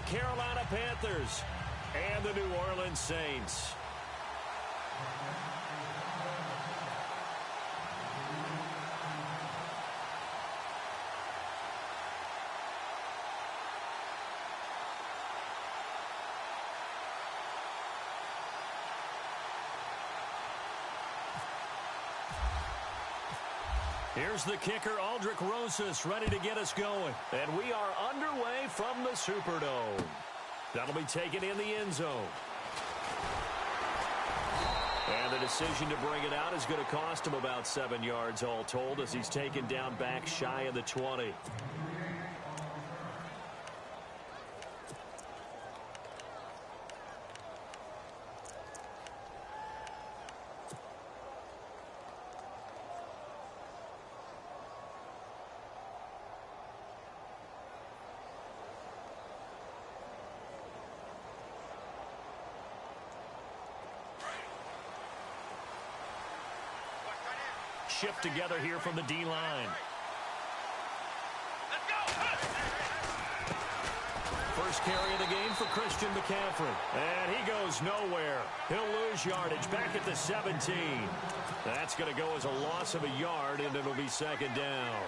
Carolina Panthers and the New Orleans Saints. Here's the kicker, Aldrich Rosas, ready to get us going. And we are underway from the Superdome. That'll be taken in the end zone. And the decision to bring it out is going to cost him about 7 yards all told as he's taken down back shy of the 20. Shift together here from the D-line. First carry of the game for Christian McCaffrey. And he goes nowhere. He'll lose yardage back at the 17. That's going to go as a loss of a yard, and it'll be second down.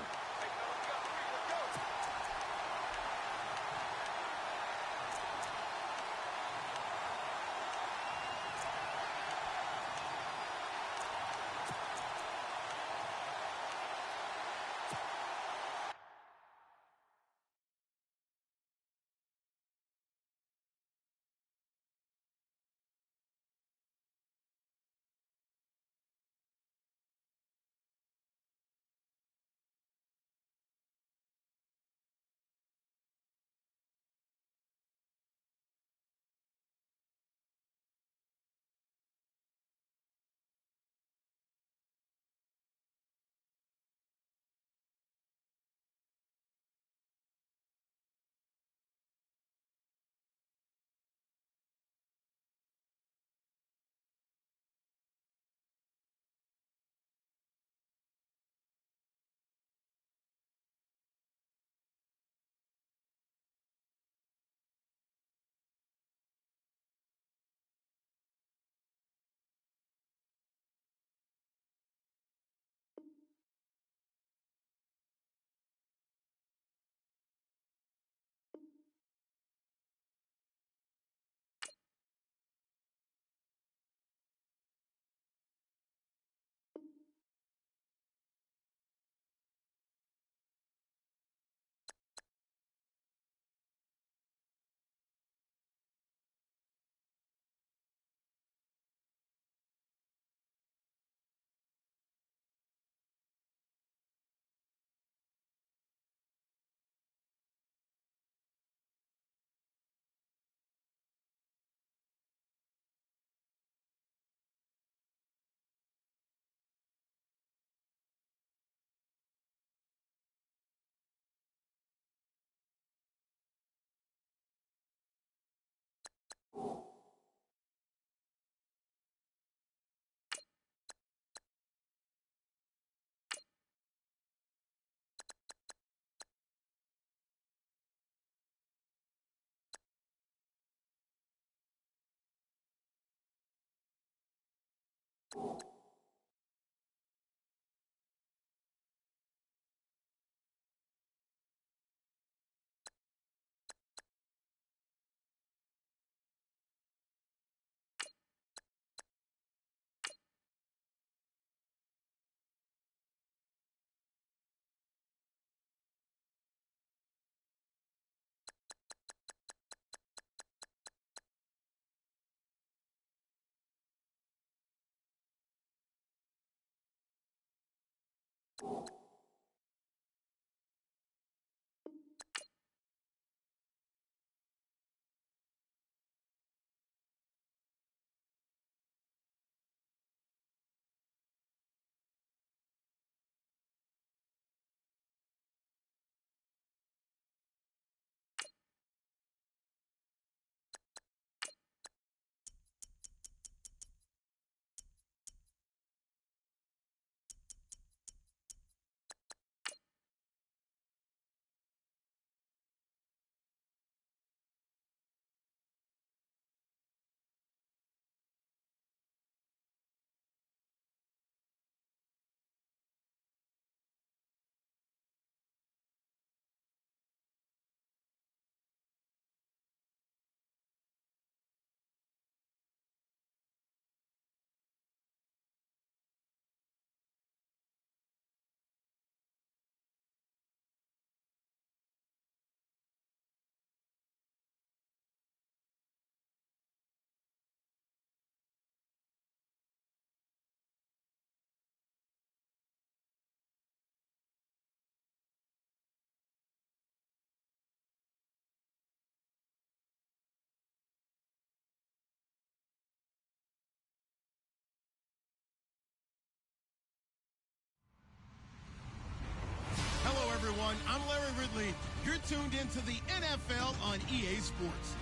You're tuned into the NFL on EA Sports.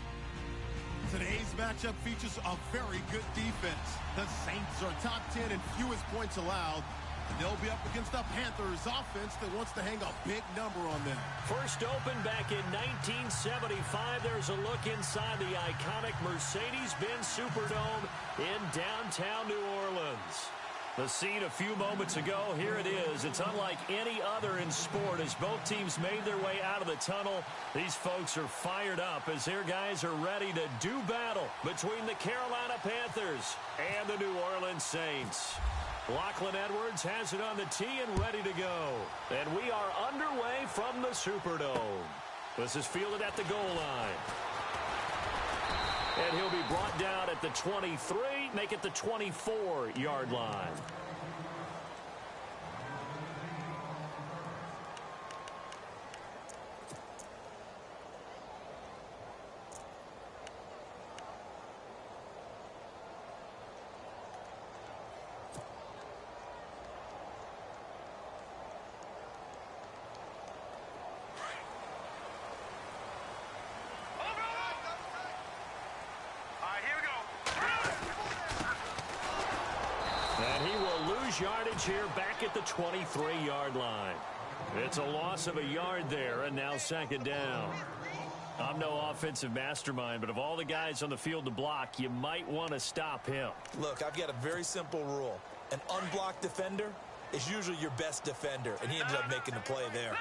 Today's matchup features a very good defense. The Saints are top 10 in fewest points allowed, and they'll be up against the Panthers offense that wants to hang a big number on them. First opened back in 1975. There's a look inside the iconic Mercedes-Benz Superdome in downtown New Orleans. The scene a few moments ago, here it is. It's unlike any other in sport. As both teams made their way out of the tunnel, these folks are fired up as their guys are ready to do battle between the Carolina Panthers and the New Orleans Saints. Lachlan Edwards has it on the tee and ready to go. And we are underway from the Superdome. This is fielded at the goal line. And he'll be brought down at the 23, make it the 24-yard line. Yardage here back at the 23-yard line. It's a loss of a yard there, and now second down. I'm no offensive mastermind, but of all the guys on the field to block, you might want to stop him. Look, I've got a very simple rule. An unblocked defender is usually your best defender, and he ended up making the play there.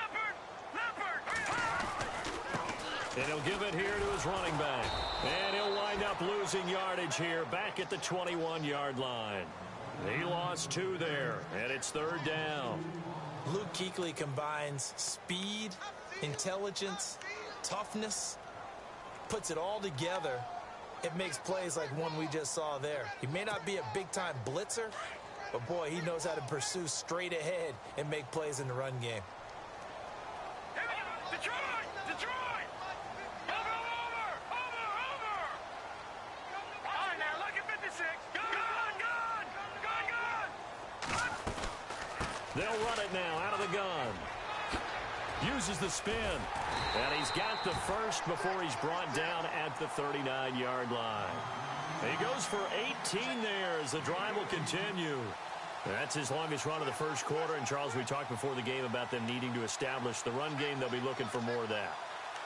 And he'll give it here to his running back. And he'll wind up losing yardage here back at the 21-yard line. He lost 2 there, and it's third down. Luke Kuechly combines speed, intelligence, toughness, puts it all together. It makes plays like one we just saw there. He may not be a big-time blitzer, but, boy, he knows how to pursue straight ahead and make plays in the run game. Detroit! Detroit! Over! All right, now, look at 56. They'll run it now out of the gun. Uses the spin. And he's got the first before he's brought down at the 39-yard line. He goes for 18 there as the drive will continue. That's his longest run of the first quarter. And, Charles, we talked before the game about them needing to establish the run game. They'll be looking for more of that.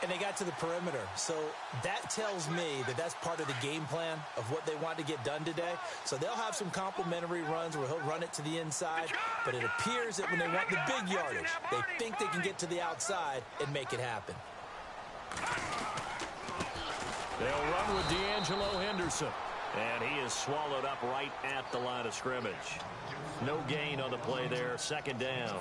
And they got to the perimeter. So that tells me that that's part of the game plan of what they want to get done today. So they'll have some complimentary runs where he'll run it to the inside. But it appears that when they want the big yardage, they think they can get to the outside and make it happen. They'll run with D'Angelo Henderson. And he is swallowed up right at the line of scrimmage. No gain on the play there. Second down.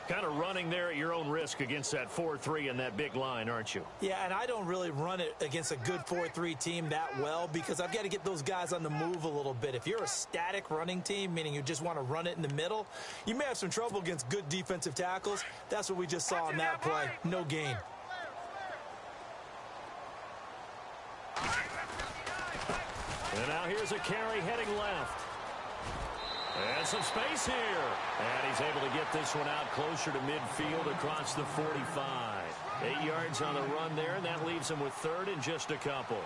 Kind of running there at your own risk against that 4-3 and that big line, aren't you? Yeah, and I don't really run it against a good 4-3 team that well because I've got to get those guys on the move a little bit. If you're a static running team, meaning you just want to run it in the middle, you may have some trouble against good defensive tackles. That's what we just saw on that play. No gain. And now here's a carry heading left. And some space here. And he's able to get this one out closer to midfield across the 45. 8 yards on the run there, and that leaves him with third and just a couple.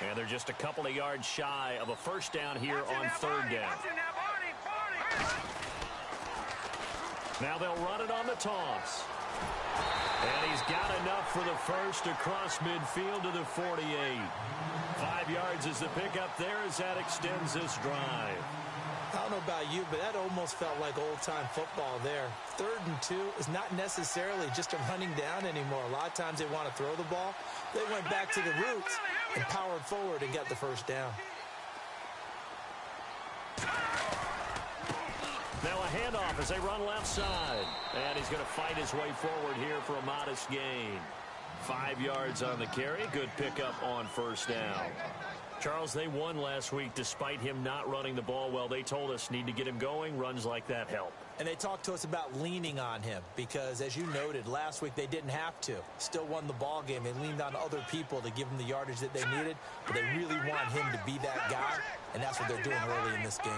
And they're just a couple of yards shy of a first down here on third down. Now they'll run it on the toss. And he's got enough for the first across midfield to the 48. 5 yards is the pickup there as that extends this drive. I don't know about you, but that almost felt like old-time football there. 3rd and 2 is not necessarily just a running down anymore. A lot of times they want to throw the ball. They went back to the roots and powered forward and got the first down. Now a handoff as they run left side. And he's going to fight his way forward here for a modest gain. 5 yards on the carry. Good pickup on first down. Charles, they won last week despite him not running the ball well. They told us need to get him going. Runs like that help. And they talked to us about leaning on him because, as you noted, last week they didn't have to. Still won the ball game. They leaned on other people to give them the yardage that they needed, but they really want him to be that guy, and that's what they're doing early in this game.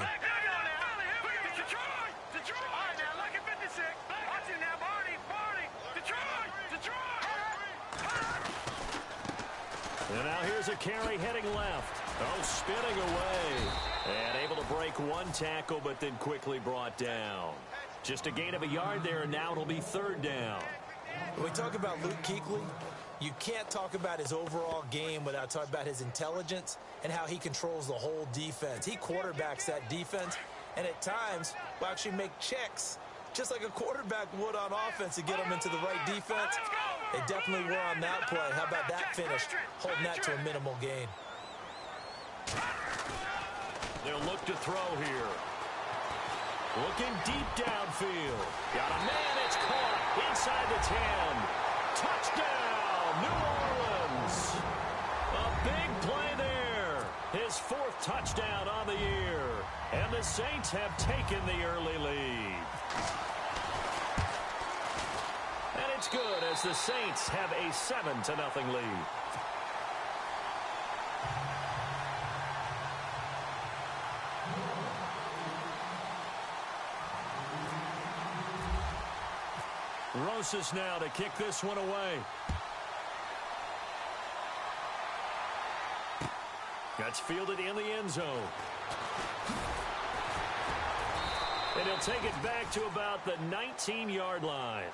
And now here's a carry heading left. Oh, spinning away. And able to break one tackle, but then quickly brought down. Just a gain of a yard there, and now it'll be third down. When we talk about Luke Kuechly, you can't talk about his overall game without talking about his intelligence and how he controls the whole defense. He quarterbacks that defense, and at times will actually make checks, just like a quarterback would on offense to get them into the right defense. They definitely were on that play. How about that finish? Holding that to a minimal gain. They'll look to throw here. Looking deep downfield. Got a man, it's caught inside the 10. Touchdown, New Orleans. A big play there. His fourth touchdown on the year. And the Saints have taken the early lead. And it's good as the Saints have a 7-0 lead. Rosas now to kick this one away. That's fielded in the end zone. And he'll take it back to about the 19-yard line.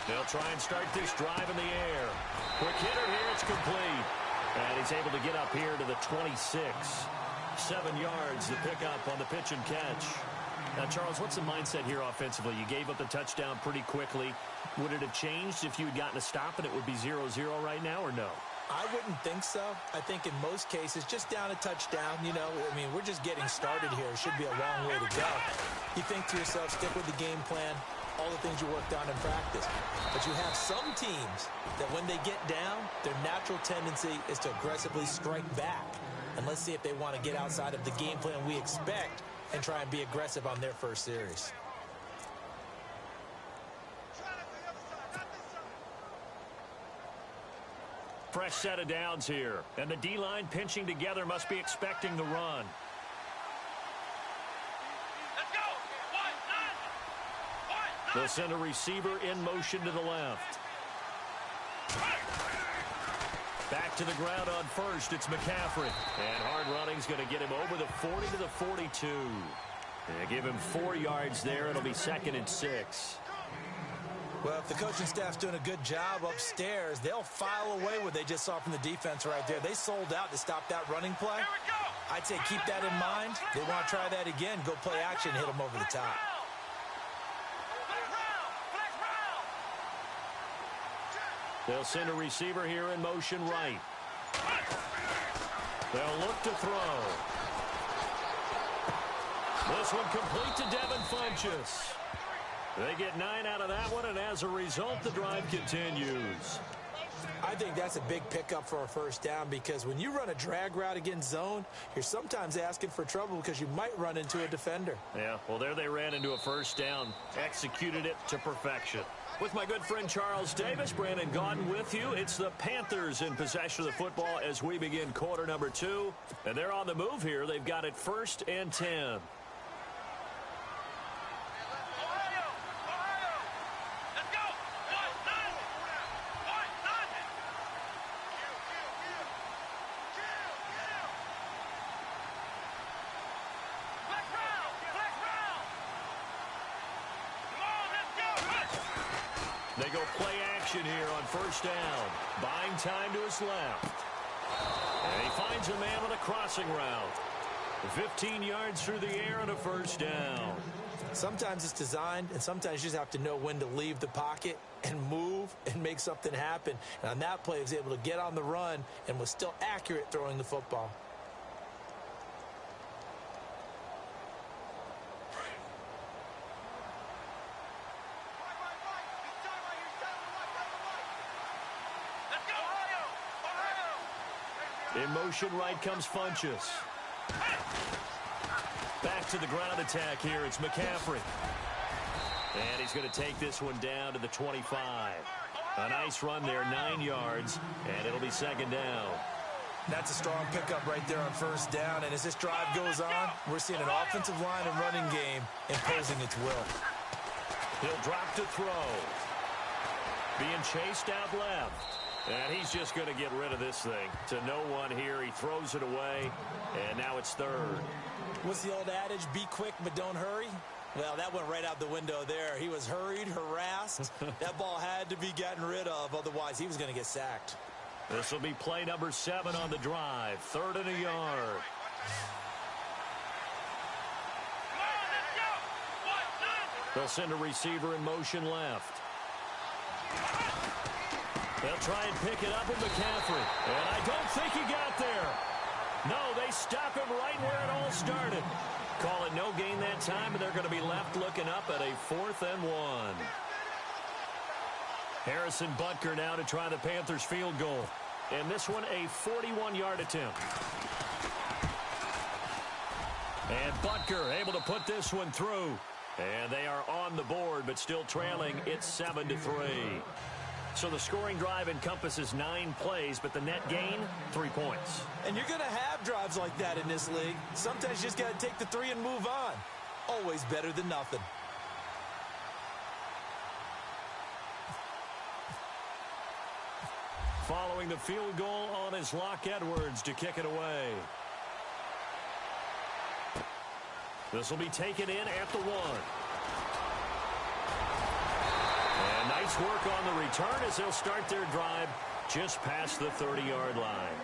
They'll try and start this drive in the air. Quick hitter here, it's complete. And he's able to get up here to the 26. 7 yards to pick up on the pitch and catch. Now, Charles, what's the mindset here offensively? You gave up the touchdown pretty quickly. Would it have changed if you had gotten a stop and it would be 0-0 right now, or no? I wouldn't think so. I think in most cases, just down a touchdown, you know, I mean, we're just getting started here. It should be a long way to go. You think to yourself, stick with the game plan, all the things you worked on in practice. But you have some teams that when they get down, their natural tendency is to aggressively strike back. And let's see if they want to get outside of the game plan we expect and try and be aggressive on their first series. Fresh set of downs here. And the D-line pinching together must be expecting the run. They'll send a receiver in motion to the left. Back to the ground on first. It's McCaffrey. And hard running's going to get him over the 40 to the 42. They give him 4 yards there. It'll be 2nd and 6. Well, if the coaching staff's doing a good job upstairs, they'll file away what they just saw from the defense right there. They sold out to stop that running play. I'd say keep that in mind. They want to try that again. Go play action, hit them over the top. They'll send a receiver here in motion right. They'll look to throw. This one complete to Devin Funchess. They get 9 out of that one, and as a result, the drive continues. I think that's a big pickup for a first down because when you run a drag route against zone, you're sometimes asking for trouble because you might run into a defender. Yeah, well, there they ran into a first down, executed it to perfection. With my good friend Charles Davis, Brandon Gaudin with you. It's the Panthers in possession of the football as we begin quarter number 2. And they're on the move here. They've got it 1st and 10. They go play action here on first down. Buying time to his left. And he finds a man on a crossing route. 15 yards through the air and a first down. Sometimes it's designed, and sometimes you just have to know when to leave the pocket and move and make something happen. And on that play, he was able to get on the run and was still accurate throwing the football. In motion right comes Funchess. Back to the ground attack here. It's McCaffrey. And he's going to take this one down to the 25. A nice run there, 9 yards, and it'll be second down. That's a strong pickup right there on first down. And as this drive goes on, we're seeing an offensive line and running game imposing its will. He'll drop to throw. Being chased out left. And he's just going to get rid of this thing. To no one here. He throws it away. And now it's third. What's the old adage? Be quick, but don't hurry. Well, that went right out the window there. He was hurried, harassed. That ball had to be gotten rid of. Otherwise, he was going to get sacked. This will be play number 7 on the drive. 3rd and a yard. They'll send a receiver in motion left. They'll try and pick it up with McCaffrey. And I don't think he got there. No, they stop him right where it all started. Call it no gain that time, and they're going to be left looking up at a 4th and 1. Harrison Butker now to try the Panthers field goal. And this one a 41-yard attempt. And Butker able to put this one through. And they are on the board, but still trailing. It's 7-3. So the scoring drive encompasses 9 plays, but the net gain, 3 points. And you're going to have drives like that in this league. Sometimes you just got to take the 3 and move on. Always better than nothing. Following the field goal on his Locke Edwards to kick it away. This will be taken in at the 1. And nice work on the return as they'll start their drive just past the 30-yard line.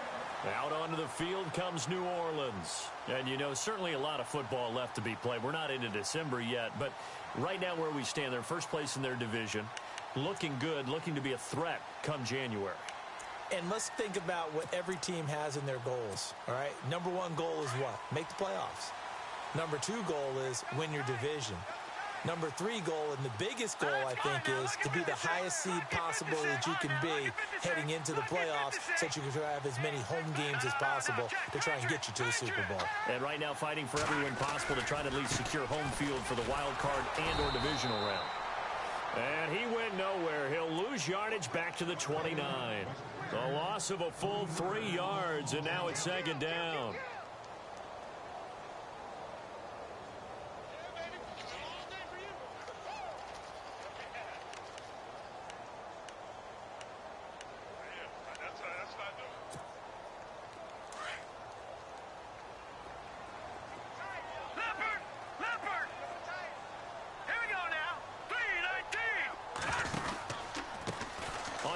Out onto the field comes New Orleans. And, you know, certainly a lot of football left to be played. We're not into December yet, but right now where we stand, they're first place in their division. Looking good, looking to be a threat come January. And let's think about what every team has in their goals, all right? Number 1 goal is what? Make the playoffs. Number 2 goal is win your division. Number 3 goal, and the biggest goal, I think, is to be the highest seed possible that you can be heading into the playoffs so that you can have as many home games as possible to try and get you to the Super Bowl. And right now fighting for every win possible to try to at least secure home field for the wild card and or divisional round. And he went nowhere. He'll lose yardage back to the 29. A loss of a full 3 yards, and now it's second down.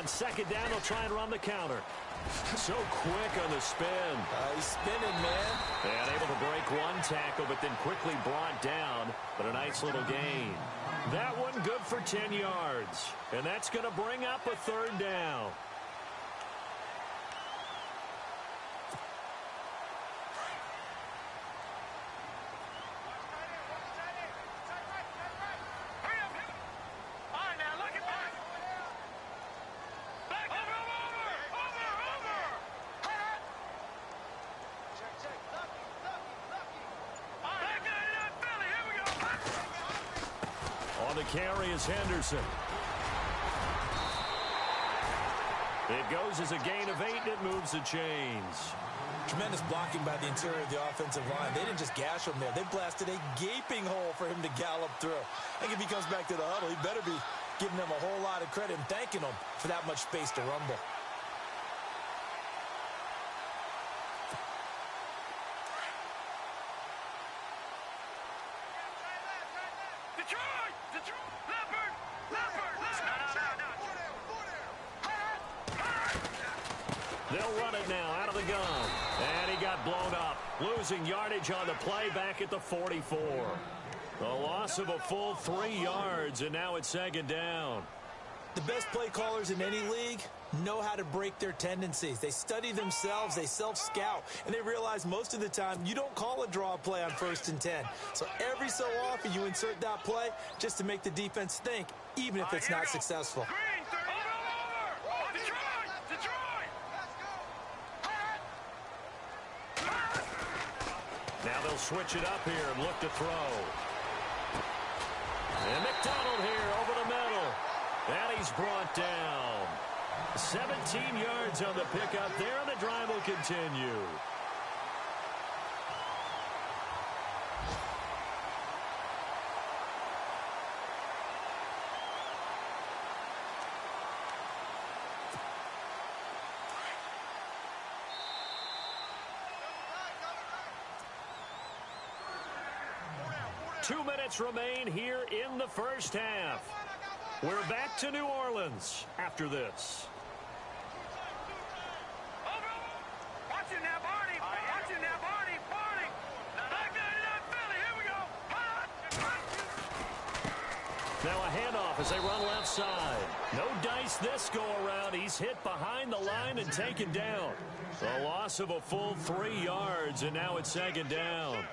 Second down, they'll try and run the counter. So quick on the spin. He's spinning, man. And able to break one tackle, but then quickly brought down. But a nice little gain. That one good for 10 yards. And that's going to bring up a 3rd down. Carry is Henderson. It goes as a gain of 8, and it moves the chains. Tremendous blocking by the interior of the offensive line. They didn't just gash him there. They blasted a gaping hole for him to gallop through. I think if he comes back to the huddle, he better be giving them a whole lot of credit and thanking them for that much space to rumble. Losing yardage on the play back at the 44. A loss of a full 3 yards, and now it's second down. The best play callers in any league know how to break their tendencies. They study themselves, they self-scout, and they realize most of the time you don't call a draw play on 1st and 10. So every so often you insert that play just to make the defense think, even if it's not successful. Now they'll switch it up here and look to throw. And McDonald here over the middle. And he's brought down. 17 yards on the pickup there, and the drive will continue. Two minutes remain here in the first half. We're back to New Orleans after this. Now a handoff as they run left side. No dice this go around. He's hit behind the line and taken down. A loss of a full 3 yards, and now it's second down.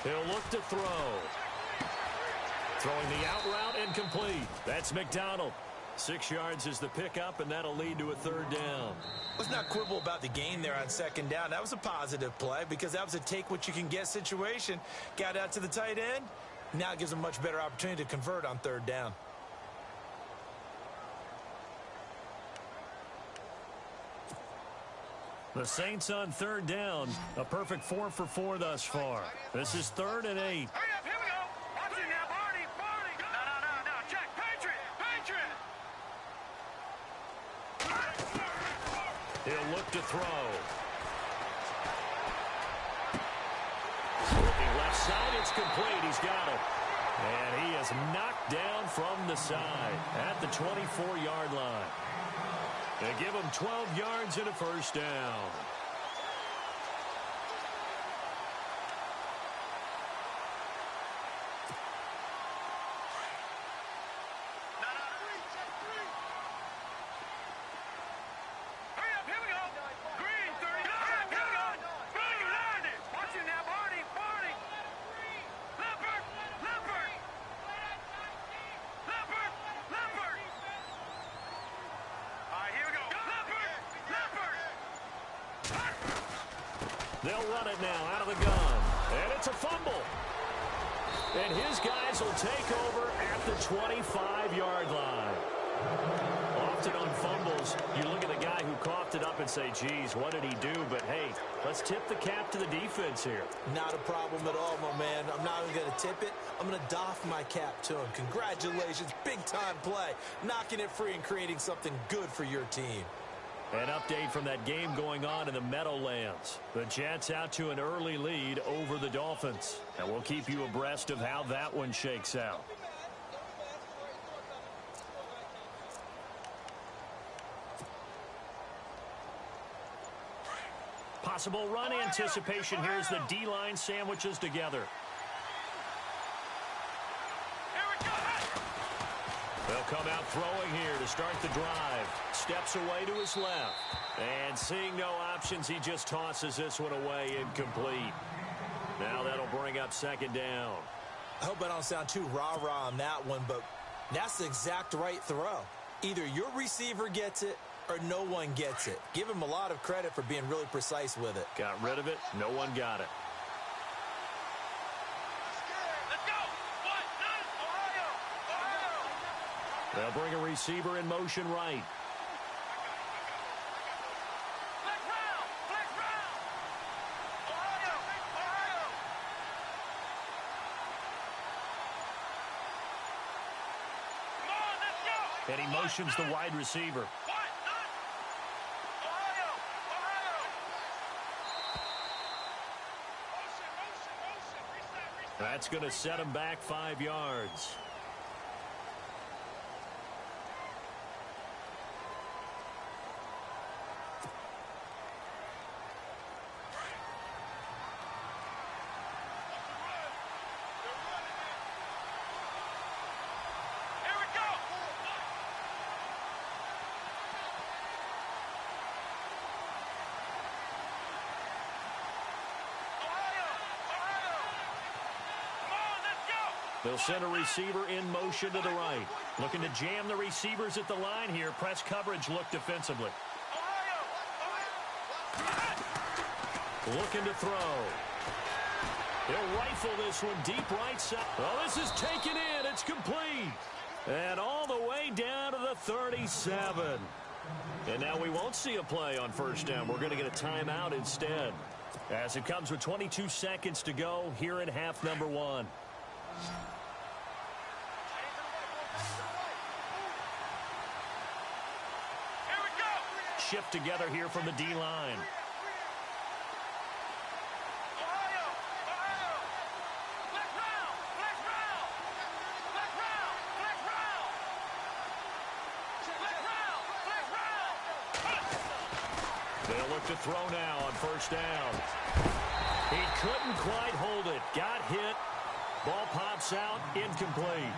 He'll look to throw. Throwing the out route incomplete. That's McDonald. 6 yards is the pickup, and that'll lead to a third down. Let's not quibble about the gain there on second down. That was a positive play because that was a take-what-you-can-get situation. Got out to the tight end. Now it gives a much better opportunity to convert on third down. The Saints on third down. A perfect 4 for 4 thus far. This is 3rd and 8. Hurry up, here we go. Watch it now, Barney. No. Check. Patriot. He'll look to throw. Looking left side, it's complete. He's got it. And he is knocked down from the side at the 24-yard line. They give him 12 yards and a first down. Hurry up, here we go. Green, 30. Here we go. Green, you lined it. Watch it now, Barney. Leopard. All right, here we go. They'll run it now out of the gun. And it's a fumble. And his guys will take over at the 25-yard line. Often on fumbles, you look at the guy who coughed it up and say, geez, what did he do? But, hey, let's tip the cap to the defense here. Not a problem at all, my man. I'm not even going to tip it. I'm going to doff my cap to him. Congratulations. Big-time play. Knocking it free and creating something good for your team. An update from that game going on in the Meadowlands. The Jets out to an early lead over the Dolphins. And we'll keep you abreast of how that one shakes out. Possible run anticipation here as the D-line sandwiches together. They'll come out throwing here to start the drive. Steps away to his left. And seeing no options, he just tosses this one away incomplete. Now that'll bring up second down. I hope I don't sound too rah-rah on that one, but that's the exact right throw. Either your receiver gets it or no one gets it. Give him a lot of credit for being really precise with it. Got rid of it. No one got it. Let's go. Ohio. They'll bring a receiver in motion right. Flex round. Ohio. And he motions the wide receiver. That's going to set him back 5 yards. They'll send a receiver in motion to the right. Looking to jam the receivers at the line here. Press coverage look defensively. Looking to throw. He'll rifle this one deep right side. Oh, this is taken in. It's complete. And all the way down to the 37. And now we won't see a play on first down. We're going to get a timeout instead. As it comes with 22 seconds to go here in half number 1. Shift together here from the D-line. They'll look to throw now on first down. He couldn't quite hold it. Got hit. Ball pops out. Incomplete.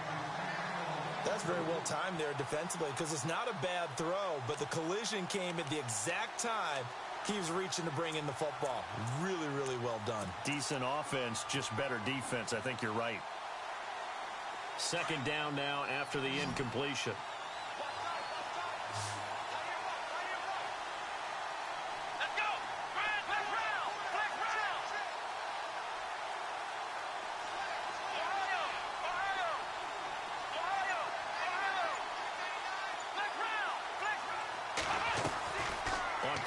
That's very well timed there defensively because it's not a bad throw, but the collision came at the exact time he was reaching to bring in the football. Really, really well done. Decent offense, just better defense. I think you're right. Second down now after the incompletion.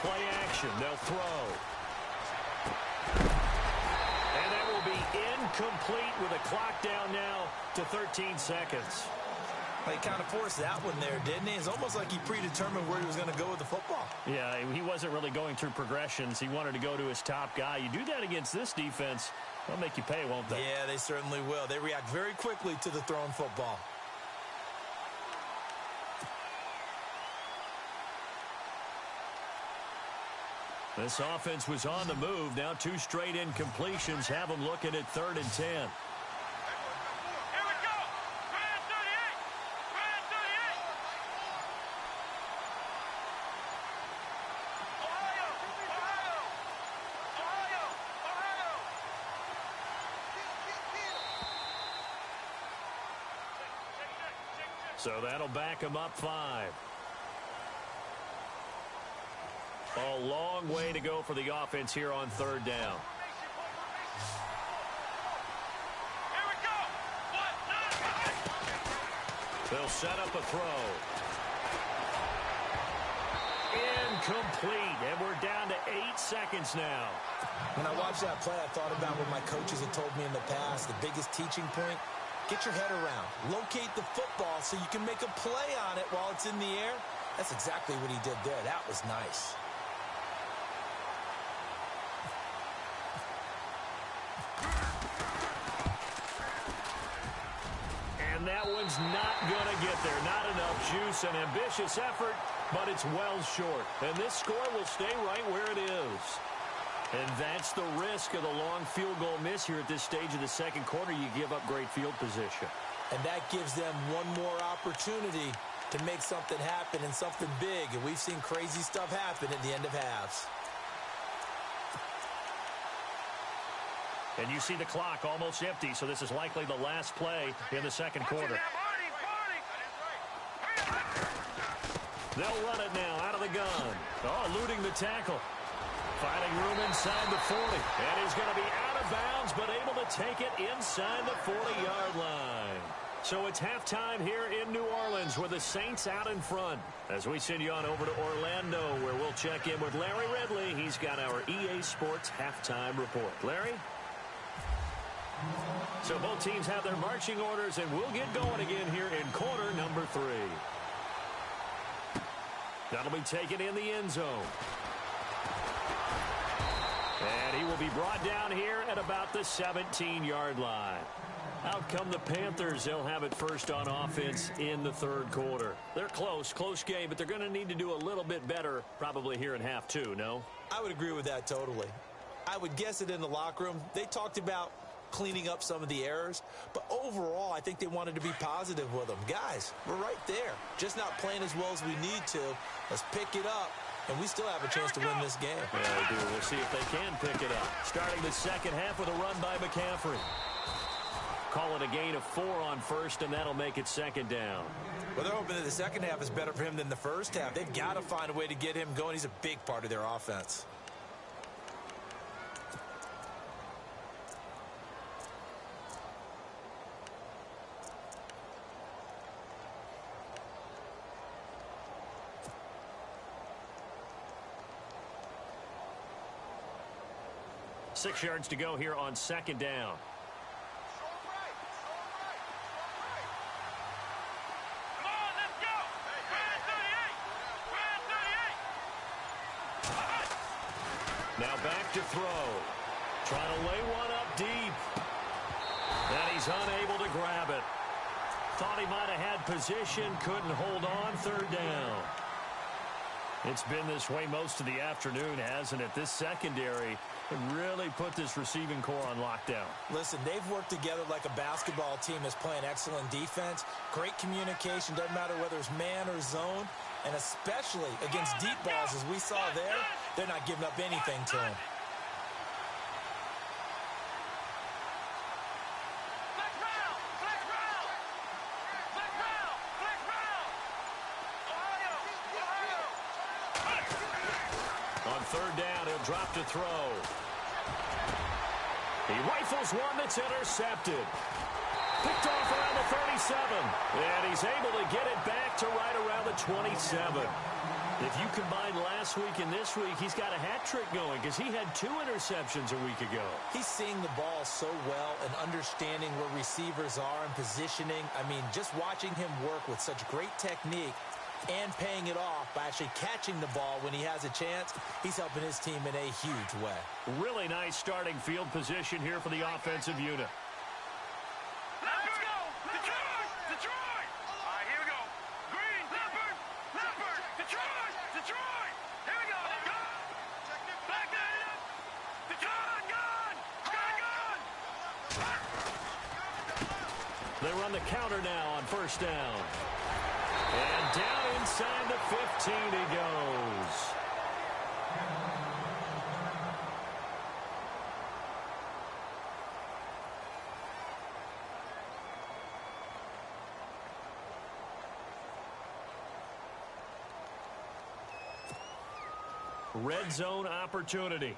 Play action, they'll throw. And that will be incomplete with a clock down now to 13 seconds. He kind of forced that one there, didn't he? It's almost like he predetermined where he was going to go with the football. Yeah, he wasn't really going through progressions. He wanted to go to his top guy. You do that against this defense, they'll make you pay, won't they? Yeah, they certainly will. They react very quickly to the thrown football. This offense was on the move. Now 2 straight incompletions have them looking at 3rd and 10. Here we go. Grand 38. Grand 38. Ohio. Ohio. Ohio. Ohio. So that'll back them up 5. A long way to go for the offense here on 3rd down. Here we go. They'll set up a throw. Incomplete, and we're down to 8 seconds now. When I watched that play, I thought about what my coaches had told me in the past. The biggest teaching point, get your head around. Locate the football so you can make a play on it while it's in the air. That's exactly what he did there. That was nice. And that one's not going to get there. Not enough juice. An ambitious effort, but it's well short. And this score will stay right where it is. And that's the risk of the long field goal miss here at this stage of the second quarter. You give up great field position. And that gives them one more opportunity to make something happen and something big. And we've seen crazy stuff happen at the end of halves. And you see the clock almost empty, so this is likely the last play in the second quarter. They'll run it now out of the gun. Oh, eluding the tackle. Finding room inside the 40. And he's going to be out of bounds, but able to take it inside the 40-yard line. So it's halftime here in New Orleans with the Saints out in front. As we send you on over to Orlando, where we'll check in with Larry Ridley. He's got our EA Sports halftime report. Larry? So both teams have their marching orders, and we'll get going again here in quarter number 3. That'll be taken in the end zone. And he will be brought down here at about the 17-yard line. Out come the Panthers. They'll have it first on offense in the third quarter. They're close game, but they're going to need to do a little bit better probably here in half two, no? I would agree with that totally. I would guess it in the locker room. They talked about cleaning up some of the errors, but overall, I think they wanted to be positive with them. Guys, we're right there. Just not playing as well as we need to. Let's pick it up, and we still have a chance to win this game. Yeah, we do. We'll see if they can pick it up. Starting the second half with a run by McCaffrey. Call it a gain of 4 on first, and that'll make it second down. Well, they're hoping that the second half is better for him than the first half. They've got to find a way to get him going. He's a big part of their offense. Six yards to go here on second down. Now back to throw. Trying to lay one up deep. And he's unable to grab it. Thought he might have had position. Couldn't hold on. Third down. It's been this way most of the afternoon, hasn't it? This secondary really put this receiving core on lockdown. Listen, they've worked together like a basketball team that's playing excellent defense. Great communication. Doesn't matter whether it's man or zone. And especially against deep balls, as we saw there, they're not giving up anything to him. On third down, he'll drop to throw. He rifles one that's intercepted. Picked off around the 37. And he's able to get it back to right around the 27. If you combine last week and this week, he's got a hat trick going because he had 2 interceptions a week ago. He's seeing the ball so well and understanding where receivers are and positioning. I mean, just watching him work with such great technique and paying it off by actually catching the ball when he has a chance, he's helping his team in a huge way. Really nice starting field position here for the offensive unit. Let's go! Detroit! Detroit! All right, here we go. Green, Leopard, Leopard, Detroit! Detroit! Here we go. Back there. Detroit, gone! Gone! They run the counter now on first down. And down inside the 15 he goes. Red zone opportunity.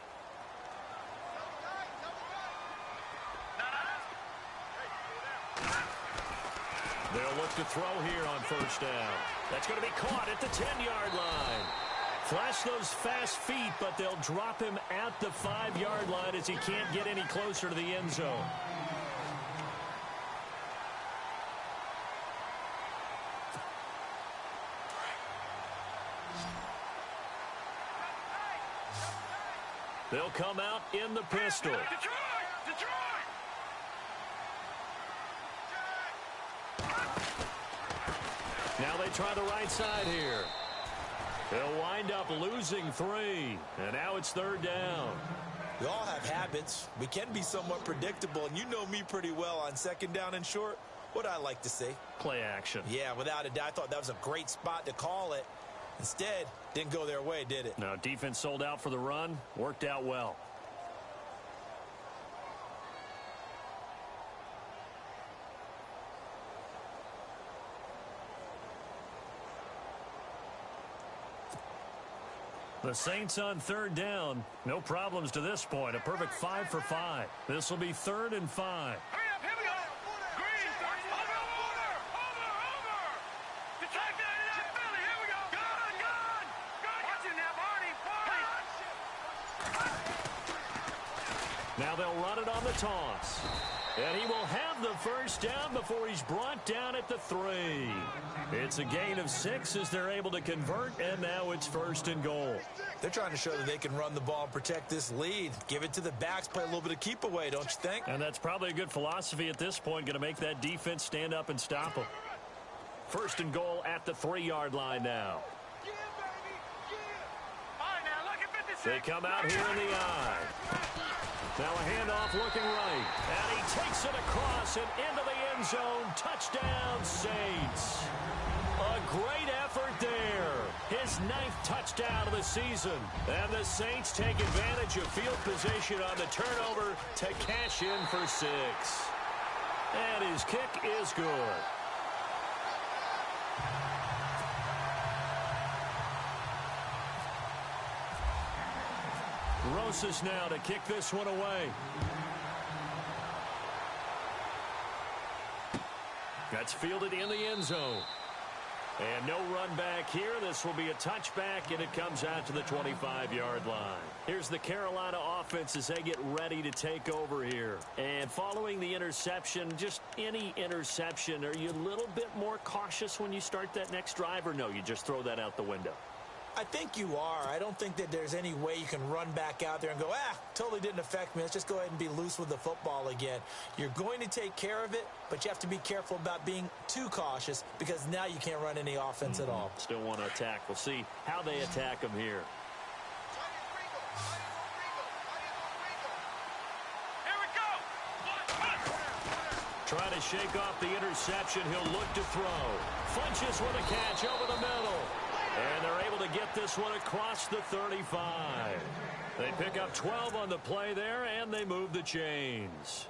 They'll look to throw here on first down. That's going to be caught at the 10-yard line. Flash those fast feet, but they'll drop him at the 5-yard line as he can't get any closer to the end zone. They'll come out in the pistol. Detroit! Detroit! Now they try the right side here. They'll wind up losing 3. And now it's third down. We all have habits. We can be somewhat predictable, and you know me pretty well on second down and short. What I like to see? Play action. Yeah, without a doubt. I thought that was a great spot to call it. Instead, didn't go their way, did it? No, defense sold out for the run. Worked out well. The Saints on third down. No problems to this point. A perfect 5 for 5. This will be 3rd and 5. Hurry up, here we go. Green, over. Detroit, Philly, here we go. Gone. Watch it now, Barney. Now they'll run it on the toss. And he will have the first down before he's brought down at the 3. It's a gain of 6 as they're able to convert, and now it's 1st and goal. They're trying to show that they can run the ball and protect this lead. Give it to the backs, play a little bit of keep away, don't you think? And that's probably a good philosophy at this point, going to make that defense stand up and stop them. 1st and goal at the 3-yard line now. They come out here in the eye. Now a handoff looking right. And he takes it across and into the end zone. Touchdown, Saints. A great effort there. His 9th touchdown of the season. And the Saints take advantage of field position on the turnover to cash in for 6. And his kick is good. Rosas now to kick this one away. That's fielded in the end zone. And no run back here. This will be a touchback, and it comes out to the 25-yard line. Here's the Carolina offense as they get ready to take over here. And following the interception, just any interception, are you a little bit more cautious when you start that next drive, or no, you just throw that out the window? I think you are. I don't think that there's any way you can run back out there and go, totally didn't affect me. Let's just go ahead and be loose with the football again. You're going to take care of it, but you have to be careful about being too cautious because now you can't run any offense at all. Still want to attack. We'll see how they attack them here. Here we go. Trying to shake off the interception. He'll look to throw. Funches with a catch over the middle. And they're able to get this one across the 35. They pick up 12 on the play there, and they move the chains.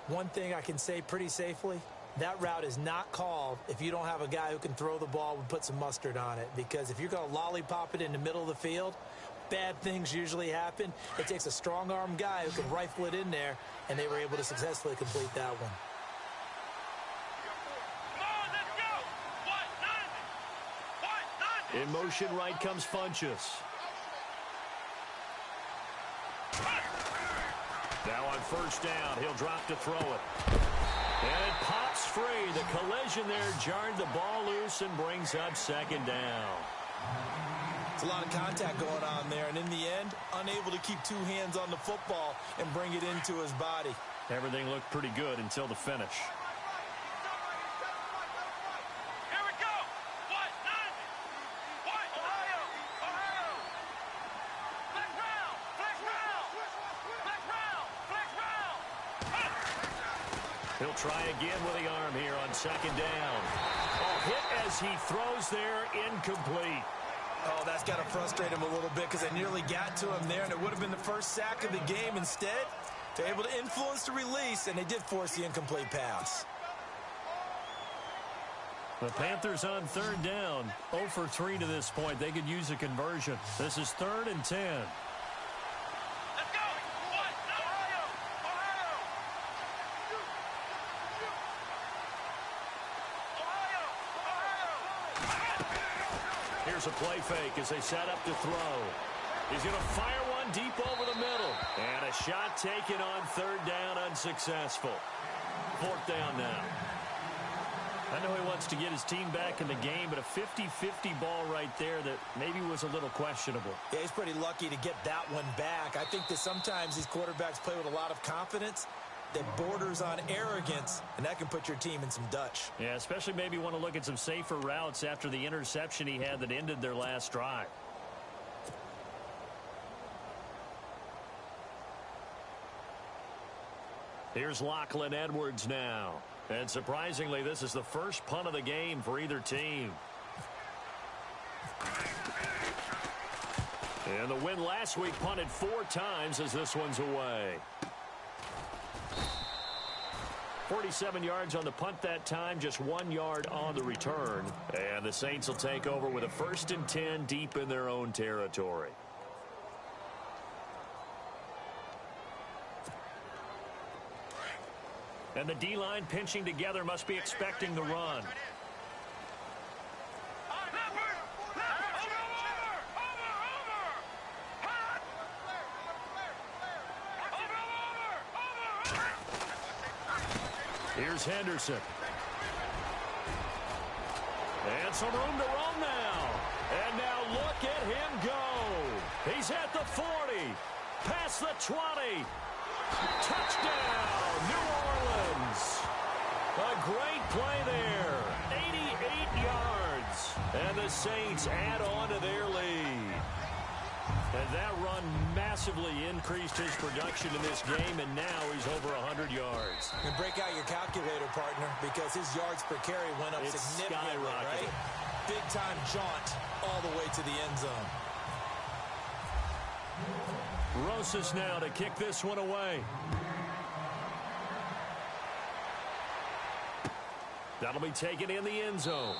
One thing I can say pretty safely, that route is not called if you don't have a guy who can throw the ball and put some mustard on it. Because if you're going to lollipop it in the middle of the field, bad things usually happen. It takes a strong-arm guy who can rifle it in there, and they were able to successfully complete that one. In motion right comes Funches. Now on 1st down, he'll drop to throw it. And it pops free. The collision there jarred the ball loose and brings up 2nd down. It's a lot of contact going on there, and in the end, unable to keep 2 hands on the football and bring it into his body. Everything looked pretty good until the finish. He'll try again with the arm here on 2nd down. Hit as he throws there, incomplete. Oh, that's got to frustrate him a little bit because they nearly got to him there, and it would have been the first sack of the game. Instead, they're able to influence the release, and they did force the incomplete pass. The Panthers on 3rd down, 0 for 3 to this point. They could use a conversion. This is 3rd and 10. Here's a play fake as they set up to throw. He's going to fire one deep over the middle. And a shot taken on 3rd down, unsuccessful. 4th down now. I know he wants to get his team back in the game, but a 50-50 ball right there that maybe was a little questionable. Yeah, he's pretty lucky to get that one back. I think that sometimes these quarterbacks play with a lot of confidence that borders on arrogance, and that can put your team in some Dutch. Yeah, especially maybe want to look at some safer routes after the interception he had that ended their last drive. Here's Lachlan Edwards now. And surprisingly, this is the first punt of the game for either team. And the win last week punted 4 times as this one's away. 47 yards on the punt that time, just 1 yard on the return. And the Saints will take over with a 1st and 10 deep in their own territory. And the D-line pinching together must be expecting the run. Here's Henderson. And some room to roam now. And now look at him go. He's at the 40. Past the 20. Touchdown, New Orleans. A great play there. 88 yards. And the Saints add on to their lead. And that run massively increased his production in this game, and now he's over 100 yards. And break out your calculator, partner, because his yards per carry went up significantly, right? Big-time jaunt all the way to the end zone. Rosas now to kick this one away. That'll be taken in the end zone.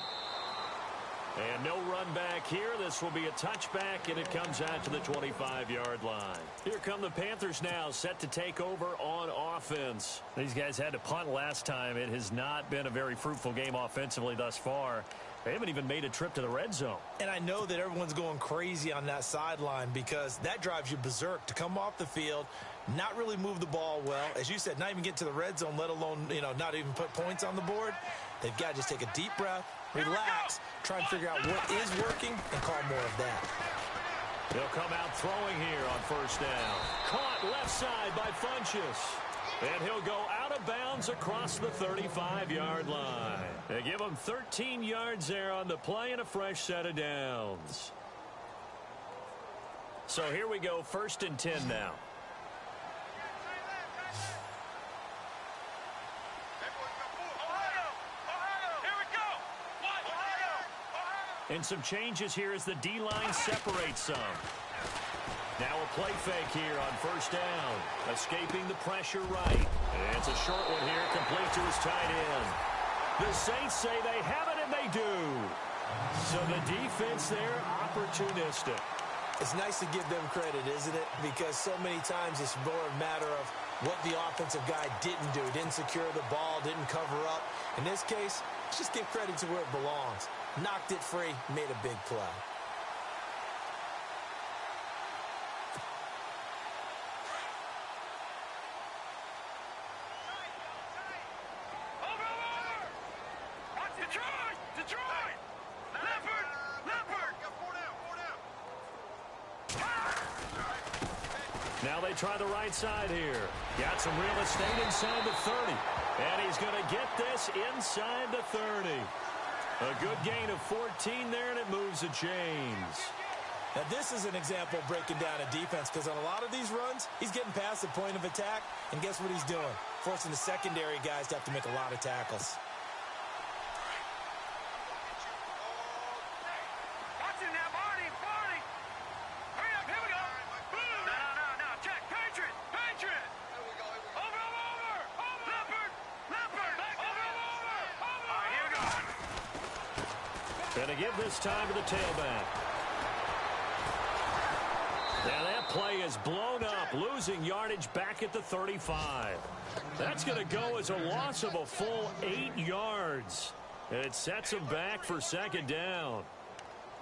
And no run back here. This will be a touchback, and it comes out to the 25-yard line. Here come the Panthers now, set to take over on offense. These guys had to punt last time. It has not been a very fruitful game offensively thus far. They haven't even made a trip to the red zone. And I know that everyone's going crazy on that sideline because that drives you berserk to come off the field, not really move the ball well. As you said, not even get to the red zone, let alone, not even put points on the board. They've got to just take a deep breath, relax, try and figure out what is working, and call more of that. He'll come out throwing here on first down. Caught left side by Funchess. And he'll go out of bounds across the 35-yard line. They give him 13 yards there on the play and a fresh set of downs. So here we go, 1st and 10 now. And some changes here as the D-line separates some. Now a play fake here on first down. Escaping the pressure right. And it's a short one here, complete to his tight end. The Saints say they have it, and they do. So the defense there, opportunistic. It's nice to give them credit, isn't it? Because so many times it's more a matter of what the offensive guy didn't do. Didn't secure the ball, didn't cover up. In this case, let's just give credit to where it belongs. Knocked it free, made a big play. Now they try the right side here. Got some real estate inside the 30. And he's going to get this inside the 30. A good gain of 14 there, and it moves the chains. Now this is an example of breaking down a defense, because on a lot of these runs, he's getting past the point of attack, and guess what he's doing? Forcing the secondary guys to have to make a lot of tackles. Going to give this time to the tailback. Now that play is blown up, losing yardage back at the 35. That's going to go as a loss of a full 8 yards. And it sets him back for second down.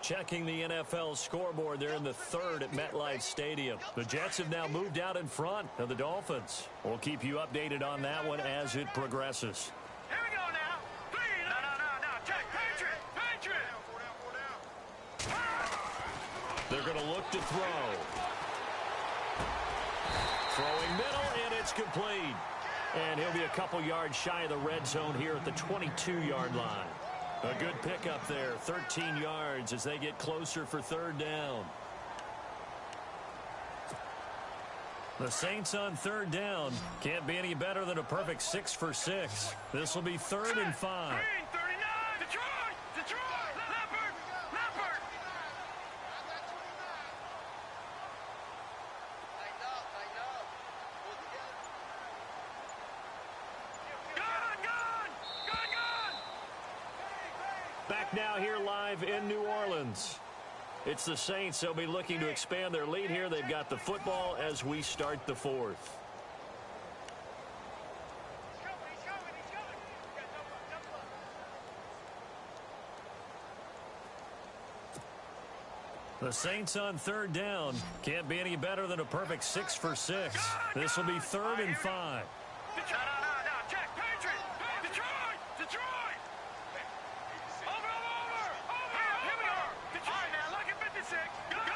Checking the NFL scoreboard, they're in the 3rd at MetLife Stadium. The Jets have now moved out in front of the Dolphins. We'll keep you updated on that one as it progresses. Here we go now. No. Check. Patriot. They're going to look to throw. Throwing middle, and it's complete. And he'll be a couple yards shy of the red zone here at the 22-yard line. A good pickup there, 13 yards as they get closer for 3rd down. The Saints on 3rd down. Can't be any better than a perfect 6 for 6. This will be 3rd and 5. Green, 39. Detroit. Leopard. Gun. Back now here live in New Orleans. It's the Saints. They'll be looking to expand their lead here. They've got the football as we start the 4th. The Saints on 3rd down. Can't be any better than a perfect 6 for 6. This will be 3rd and 5. No. Check. Patriot. Detroit! Over! Here we go! All right, now, look at 56. Gone!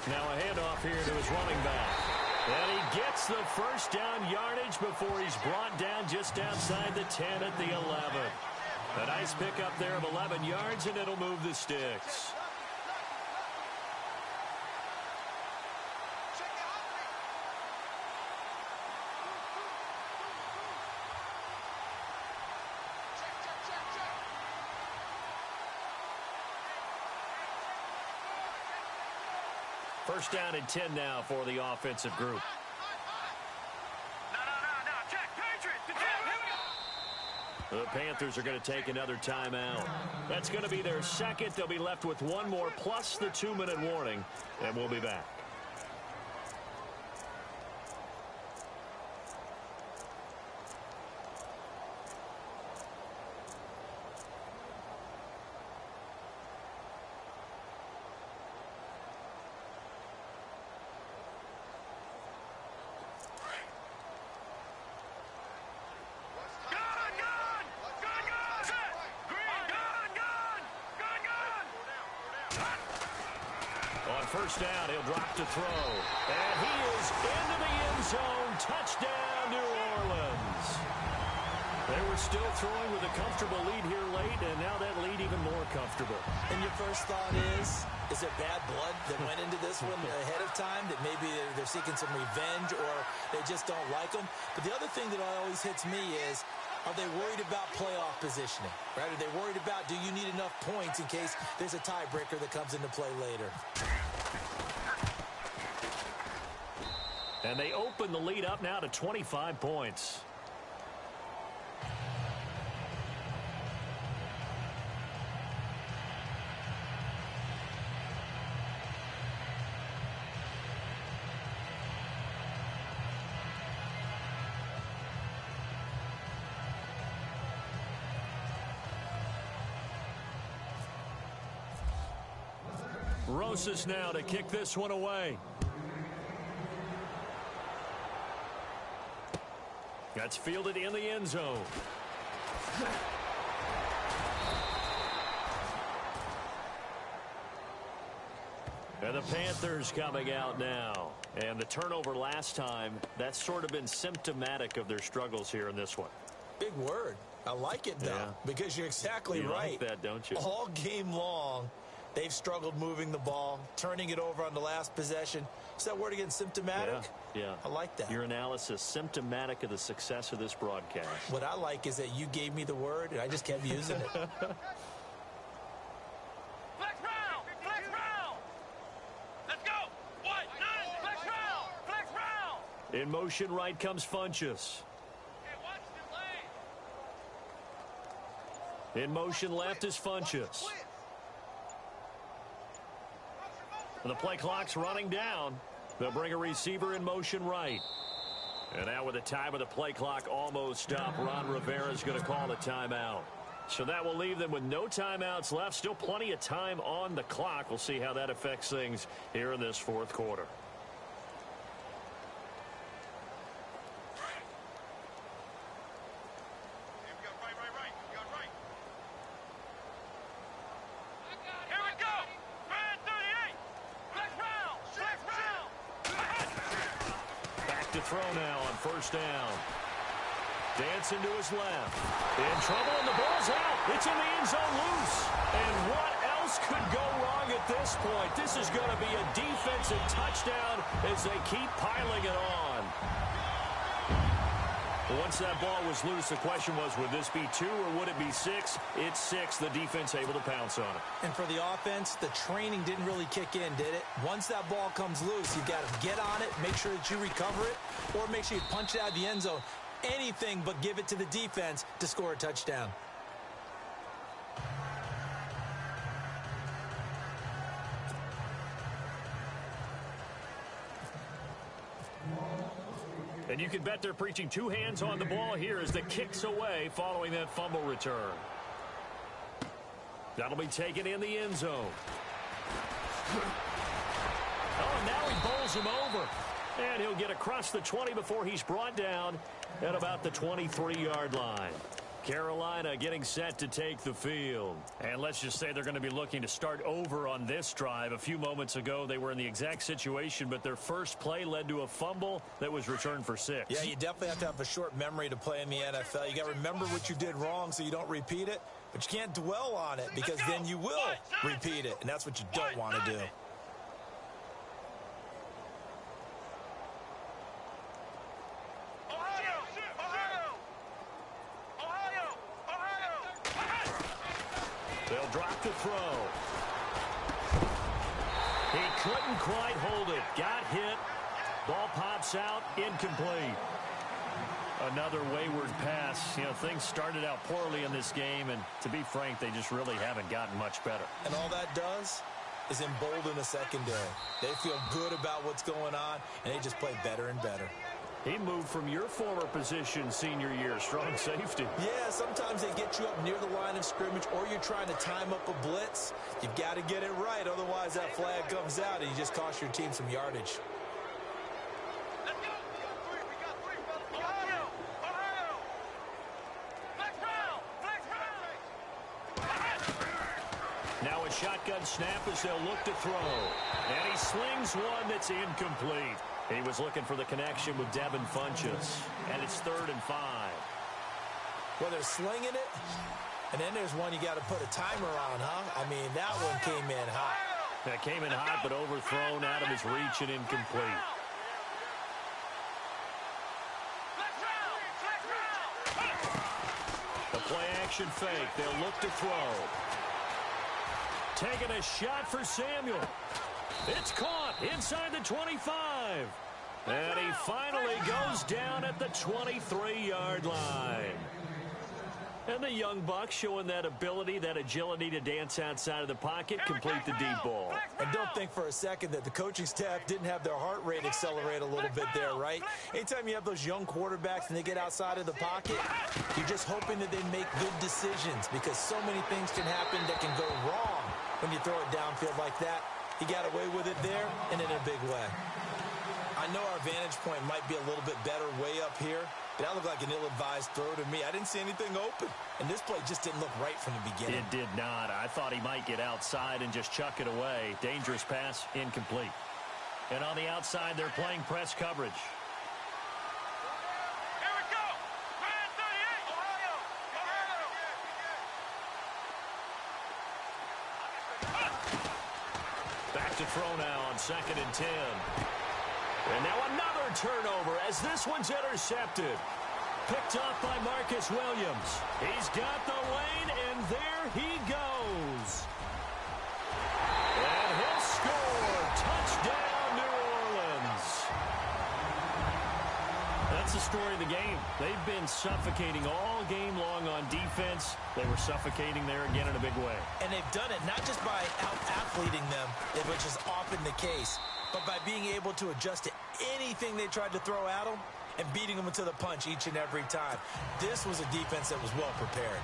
Now a handoff here to his running back. And he gets the first down yardage before he's brought down just outside the 10 at the 11. A nice pickup there of 11 yards, and it'll move the sticks. First down and 10 now for the offensive group. No. Check. Patriots. Here we go. The Panthers are going to take another timeout. That's going to be their second. They'll be left with one more plus the 2-minute warning, and we'll be back. First down, he'll drop to throw. And he is into the end zone. Touchdown, New Orleans. They were still throwing with a comfortable lead here late, and now that lead even more comfortable. And your first thought is there bad blood that went into this one ahead of time, that maybe they're seeking some revenge or they just don't like them? But the other thing that always hits me is, are they worried about playoff positioning? Right? Are they worried about, do you need enough points in case there's a tiebreaker that comes into play later? And they open the lead up now to 25 points. Rosas now to kick this one away. That's fielded in the end zone. And the Panthers coming out now. And the turnover last time, that's sort of been symptomatic of their struggles here in this one. Big word. I like it, though, because you're exactly right. You like that, don't you? All game long, they've struggled moving the ball, turning it over on the last possession. Is that word again, symptomatic? Yeah. I like that. Your analysis, symptomatic of the success of this broadcast. What I like is that you gave me the word, and I just kept using it. Flex round! Let's go! 1, 9, flex round! In motion right comes Funchess. Hey, watch the lane! In motion left is Funchess. And the play clock's running down. They'll bring a receiver in motion right. And now with the time of the play clock almost stopped, Ron Rivera's going to call a timeout. So that will leave them with no timeouts left. Still plenty of time on the clock. We'll see how that affects things here in this fourth quarter. Throw now on first down. Dancing to his left. In trouble, and the ball's out. It's in the end zone loose. And what else could go wrong at this point? This is going to be a defensive touchdown as they keep piling it on. Once that ball was loose, the question was, would this be 2 or would it be 6? It's 6. The defense able to pounce on it. And for the offense, the training didn't really kick in, did it? Once that ball comes loose, you've got to get on it, make sure that you recover it, or make sure you punch it out of the end zone. Anything but give it to the defense to score a touchdown. And you can bet they're preaching 2 hands on the ball here as the kick's away following that fumble return. That'll be taken in the end zone. Oh, and now he bowls him over. And he'll get across the 20 before he's brought down at about the 23-yard line. Carolina getting set to take the field. And let's just say they're going to be looking to start over on this drive. A few moments ago, they were in the exact situation, but their first play led to a fumble that was returned for 6. Yeah, you definitely have to have a short memory to play in the NFL. You got to remember what you did wrong so you don't repeat it, but you can't dwell on it because then you will repeat it, and that's what you don't want to do. They'll drop the throw. He couldn't quite hold it. Got hit. Ball pops out. Incomplete. Another wayward pass. You know, things started out poorly in this game, and to be frank, they just really haven't gotten much better. And all that does is embolden the secondary. They feel good about what's going on, and they just play better and better. He moved from your former position senior year, strong safety. Yeah, sometimes they get you up near the line of scrimmage, or you're trying to time up a blitz. You've got to get it right, otherwise that flag comes out and you just cost your team some yardage. Let's go. We got three. Ohio. Flex round. Now a shotgun snap as they'll look to throw. And he slings one that's incomplete. He was looking for the connection with Devin Funchess. And it's 3rd and 5. Well, they're slinging it, and then there's one you got to put a timer on, huh? I mean, that one came in hot. That came in hot, but overthrown out of his reach and incomplete. The play-action fake. They'll look to throw. Taking a shot for Samuel. It's caught inside the 25. And he finally goes down at the 23-yard line. And the young buck showing that ability, that agility to dance outside of the pocket, complete the deep ball. And don't think for a second that the coaching staff didn't have their heart rate accelerate a little bit there, right? Anytime you have those young quarterbacks and they get outside of the pocket, you're just hoping that they make good decisions because so many things can happen that can go wrong when you throw it downfield like that. He got away with it there and in a big way. I know our vantage point might be a little bit better way up here, but that looked like an ill-advised throw to me. I didn't see anything open, and this play just didn't look right from the beginning. It did not. I thought he might get outside and just chuck it away. Dangerous pass, incomplete. And on the outside, they're playing press coverage. Here we go. Grand 38. Ohio. Back to throw now on 2nd and 10. And now another turnover as this one's intercepted. Picked off by Marcus Williams. He's got the lane, and there he goes. And he'll score. Touchdown, New Orleans. That's the story of the game. They've been suffocating all game long on defense. They were suffocating there again in a big way. And they've done it not just by out-athleting them, which is often the case, but by being able to adjust to anything they tried to throw at them and beating them into the punch each and every time. This was a defense that was well prepared.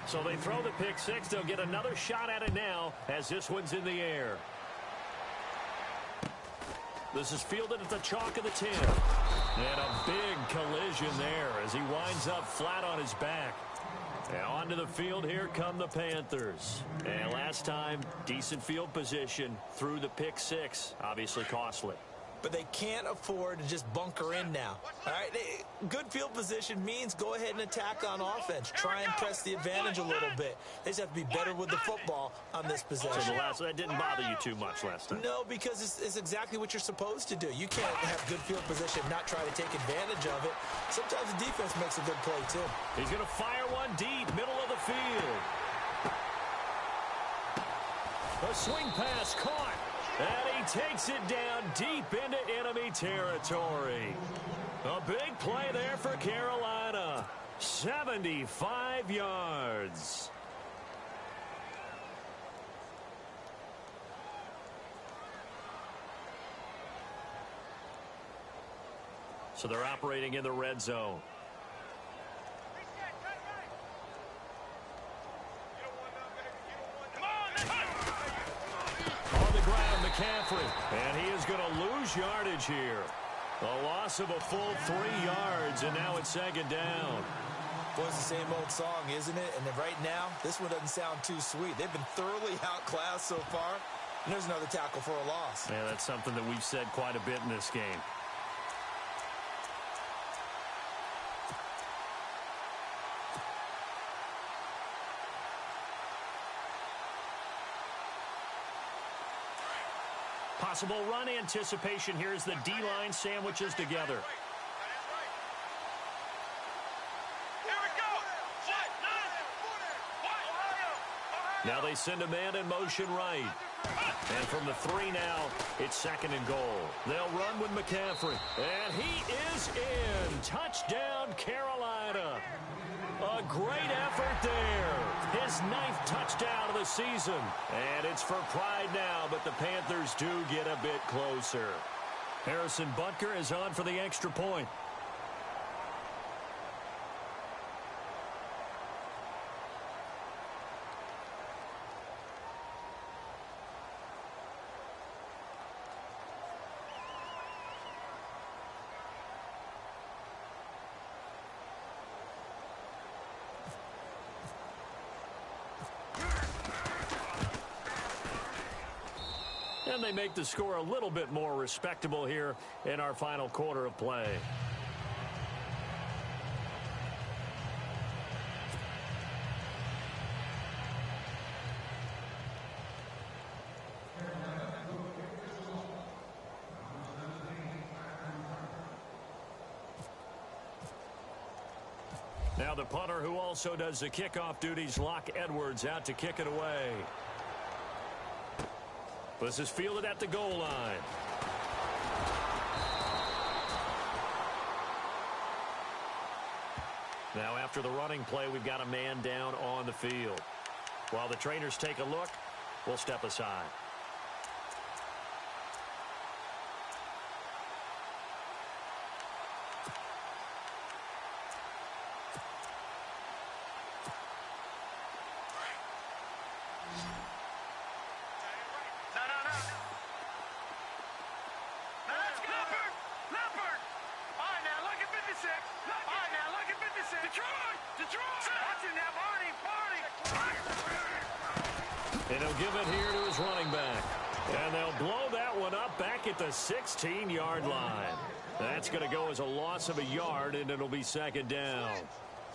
So they throw the pick six. They'll get another shot at it now as this one's in the air. This is fielded at the chalk of the 10. And a big collision there as he winds up flat on his back. Now onto the field, here come the Panthers. And last time, decent field position through the pick six. Obviously costly. But they can't afford to just bunker in now. All right, good field position means go ahead and attack on offense. Try and press the advantage a little bit. They just have to be better with the football on this possession. So that didn't bother you too much last time? No, because it's exactly what you're supposed to do. You can't have good field position and not try to take advantage of it. Sometimes the defense makes a good play, too. He's going to fire one deep, middle of the field. A swing pass caught. And he takes it down deep into enemy territory. A big play there for Carolina. 75 yards. So they're operating in the red zone. Come on, McCaffrey. And he is going to lose yardage here. A loss of a full 3 yards, and now it's second down. Boy, it's the same old song, isn't it? And right now, this one doesn't sound too sweet. They've been thoroughly outclassed so far. And there's another tackle for a loss. Yeah, that's something that we've said quite a bit in this game. Possible run anticipation here as the D-line sandwiches together. Now they send a man in motion right. And from the 3 now, it's second and goal. They'll run with McCaffrey. And he is in. Touchdown, Carolina. A great effort there. His 9th touchdown of the season. And it's for pride now, but the Panthers do get a bit closer. Harrison Butker is on for the extra point. And they make the score a little bit more respectable here in our final quarter of play. Now the punter who also does the kickoff duties, Locke Edwards, out to kick it away. This is fielded at the goal line. Now after the running play, we've got a man down on the field. While the trainers take a look, we'll step aside. And he'll give it here to his running back. And they'll blow that one up back at the 16-yard line. That's going to go as a loss of a yard, and it'll be second down.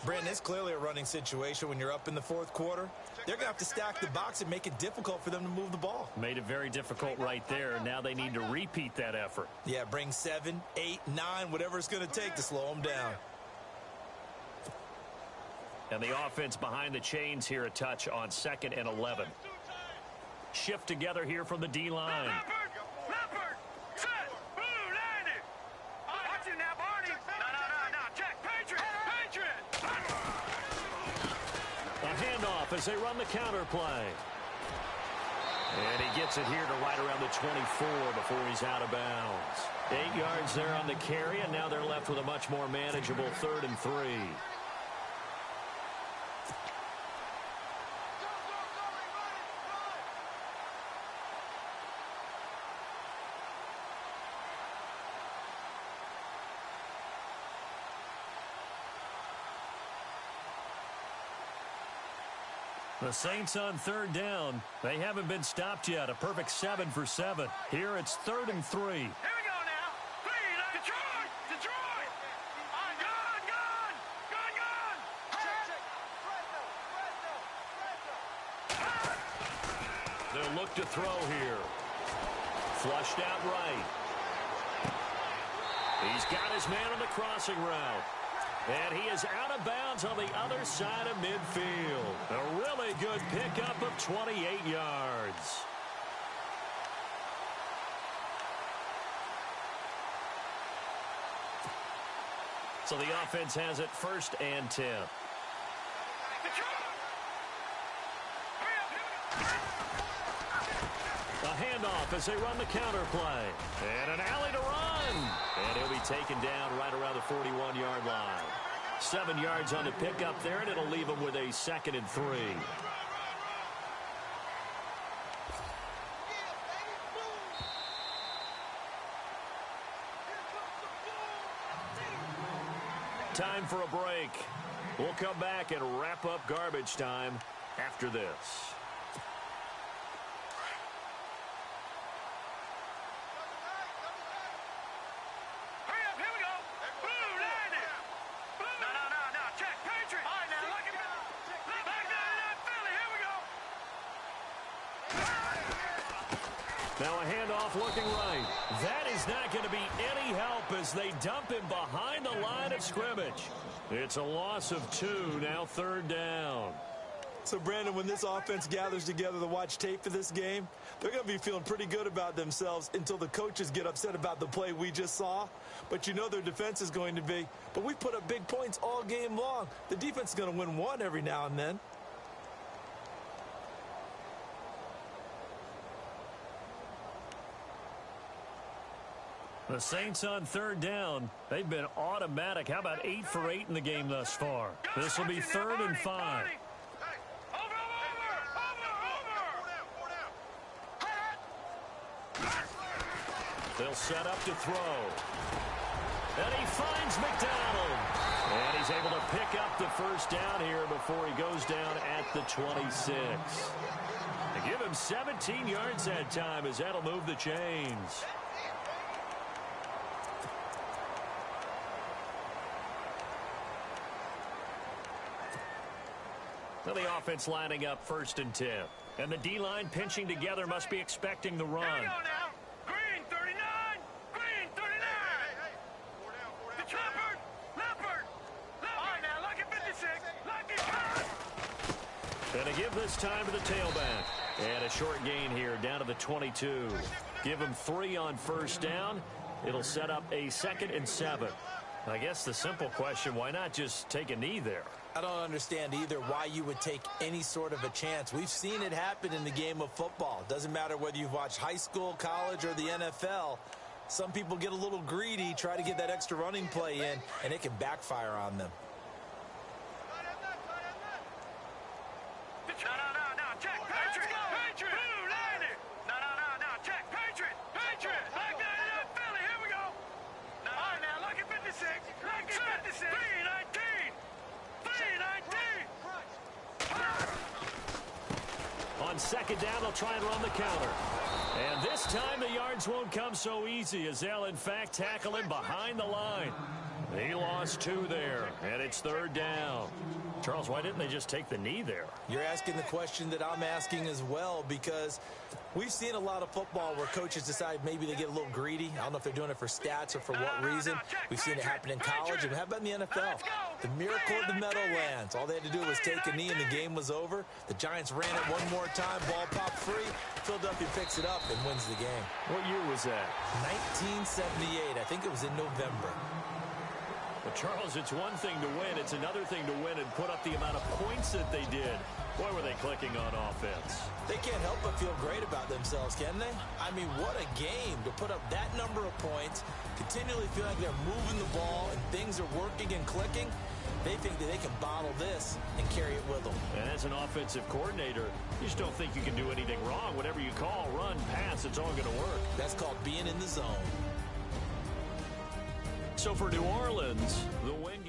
Brandon, it's clearly a running situation when you're up in the 4th quarter. They're going to have to stack the box and make it difficult for them to move the ball. Made it very difficult right there. Now they need to repeat that effort. Yeah, bring 7, 8, 9, whatever it's going to take to slow them down. And the offense behind the chains here a touch on 2nd and 11. Shift together here from the D-line. Leopard, set, blue, landed. Watch it now, Barney. No, check, Patriot. A handoff as they run the counter play. And he gets it here to right around the 24 before he's out of bounds. 8 yards there on the carry, and now they're left with a much more manageable 3rd and 3. The Saints on 3rd down. They haven't been stopped yet. A perfect 7 for 7. Here it's 3rd and 3. Here we go now. Detroit. Gun. They'll look to throw here. Flushed out right. He's got his man on the crossing route. And he is out of bounds on the other side of midfield. A really good pickup of 28 yards. So the offense has it 1st and 10. A handoff as they run the counter play. And an alley to run. And he'll be taken down right around the 41-yard line. 7 yards on the pickup there, and it'll leave him with a 2nd and 3. time for a break. We'll come back and wrap up garbage time after this. Now a handoff looking right. That is not going to be any help as they dump him behind the line of scrimmage. It's a loss of 2, now 3rd down. So, Brandon, when this offense gathers together to watch tape for this game, they're going to be feeling pretty good about themselves until the coaches get upset about the play we just saw. But you know their defense is going to be. But we put up big points all game long. The defense is going to win one every now and then. The Saints on 3rd down. They've been automatic. How about 8 for 8 in the game thus far? This will be 3rd and 5. They'll set up to throw. And he finds McDonald. And he's able to pick up the 1st down here before he goes down at the 26. They give him 17 yards that time as that'll move the chains. So the offense lining up 1st and 10. And the D-line pinching together must be expecting the run. Here we go now. Green, 39. Green, 39. It's Leopard. Leopard. All right, now, lucky 56. Lucky cut. And to give this time to the tailback. And a short gain here down to the 22. Give him 3 on 1st down. It'll set up a 2nd and 7. I guess the simple question, why not just take a knee there? I don't understand either why you would take any sort of a chance. We've seen it happen in the game of football. Doesn't matter whether you've watched high school, college, or the NFL. Some people get a little greedy, try to get that extra running play in, and it can backfire on them. No, check. Patriot. Patriot. Blue, 90. No, check. Patriot. Patriot. Black 99, Philly. Here we go. All right, now, lucky 56. Lucky 56. 319. 319. On 2nd down, they'll try and run the counter. And this time the yards won't come so easy as they'll, in fact, tackle him behind the line. He lost 2 there, and it's 3rd down. Charles, why didn't they just take the knee there? You're asking the question that I'm asking as well, because we've seen a lot of football where coaches decide maybe they get a little greedy. I don't know if they're doing it for stats or for what reason. We've seen it happen in college, and how about in the NFL? The miracle of the Meadowlands. All they had to do was take a knee, and the game was over. The Giants ran it one more time. Ball popped free. Philadelphia picks it up and wins the game. What year was that? 1978. I think it was in November. But Charles, it's one thing to win. It's another thing to win and put up the amount of points that they did. Boy, were they clicking on offense. They can't help but feel great about themselves, can they? I mean, what a game to put up that number of points, continually feel like they're moving the ball and things are working and clicking. They think that they can bottle this and carry it with them. And as an offensive coordinator, you just don't think you can do anything wrong. Whatever you call, run, pass, it's all going to work. That's called being in the zone. So for New Orleans, the win